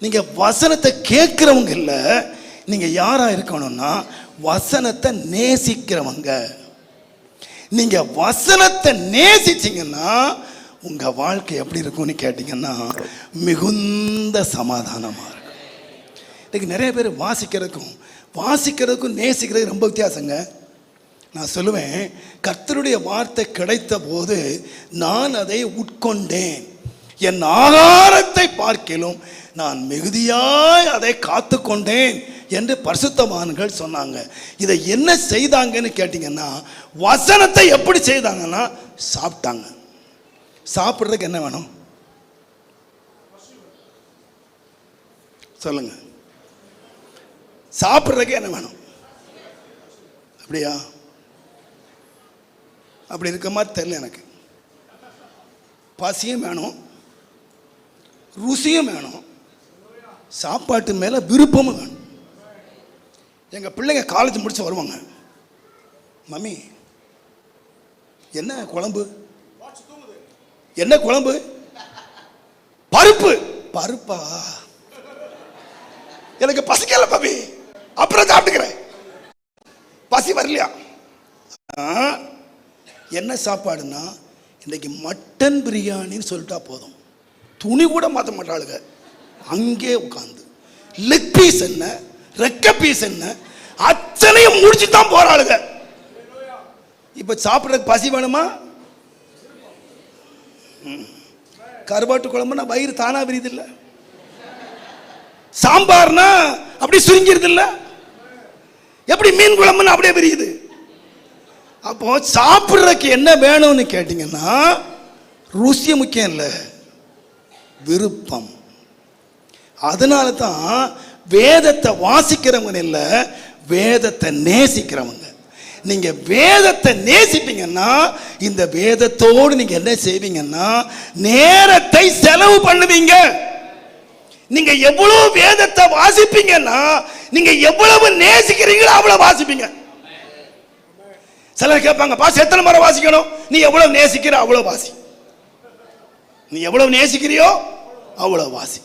நீங்க வசனத்தை கேட்கிறவங்க இல்ல, நீங்க யாரா இருக்கணும்னா வசனத்தை நேசிக்கிறவங்க. நீங்க வசனத்தை நேசிச்சீங்கன்னா உங்க வாழ்க்கை எப்படி இருக்கும்னு கேட்டீங்கன்னா மிகுந்த சமாதானமா இருக்கும். இன்னைக்கு நிறைய பேர் வாசிக்கிறதுக்கும் நேசிக்கிறதுக்கு ரொம்ப வித்தியாசங்க. நான் சொல்லுவேன், கர்த்தருடைய வார்த்தை கிடைத்த போது நான் அதை உட்கொண்டேன், என் ஆகாரத்தை பார்க்கிலும் நான் மிகுதியாய் அதை காத்து கொண்டேன் என்று பரிசுத்தவான்கள் சொன்னாங்க. இதை என்ன செய்தாங்கன்னு கேட்டீங்கன்னா, வசனத்தை எப்படி செய்தாங்கன்னா சாப்பிட்டாங்க. சாப்பிட்றதுக்கு என்ன வேணும் சொல்லுங்க? சாப்பிட்றதுக்கு என்ன வேணும்? அப்படியா? அப்படி இருக்க மாதிரி தெரியல எனக்கு. பசியும் வேணும், ருசியும் வேணும், சாப்பாட்டு மேலே விருப்பமும் வேணும். எங்கள் பிள்ளைங்க காலேஜ் முடிச்சு வருவாங்க, மம்மி என்ன குழம்பு? என்ன குழம்பு? பருப்பா? எனக்கு பசிக்கல மம்மி, அப்புறம் சாப்பிட்டுக்கிறேன். பசி வரலையா? என்ன சாப்பாடுன்னா இன்னைக்கு மட்டன் பிரியாணின்னு சொல்லிட்டா போதும், துணி கூட மாற்ற மாட்டாளுங்க. அங்கே உட்காந்து லெக் பீஸ் என்ன, ரெக்க பீஸ் என்ன, அத்தனையும் முடிச்சு தான் போறாளுங்க. இப்ப சாப்பிட்றதுக்கு பசி வேணுமா? கருவாட்டு குழம்புனா வயிறு தானா விரியுது இல்ல, சாம்பார்னா அப்படி சுருங்கிருது இல்ல, எப்படி மீன் குழம்புன்னு அப்படியே விரியுது. அப்போ சாப்பிட்றதுக்கு என்ன வேணும்னு கேட்டீங்கன்னா ருசி முக்கியம் இல்லை, விருப்பம். அதனால தான் வேதத்தை வாசிக்கிறவங்க இல்லை, வேதத்தை நேசிக்கிறவங்க. நீங்க வேதத்தை நேசிப்பீங்கன்னா இந்த வேதத்தோடு நீங்க என்ன செய்வீங்கன்னா நேரத்தை செலவு பண்ணுவீங்க. நீங்க எவ்வளவு வேதத்தை வாசிப்பீங்கன்னா நீங்க எவ்வளவு நேசிக்கிறீங்களோ அவ்வளவு வாசிப்பீங்க. சிலர் கேட்பாங்க, பாஸ் எத்தனை முறை வாசிக்கணும்? நீ எவ்வளவு நேசிக்கிற அவ்வளவு வாசி. நீ எவ்வளவு நேசிக்கிறியோ அவ்வளவு வாசி.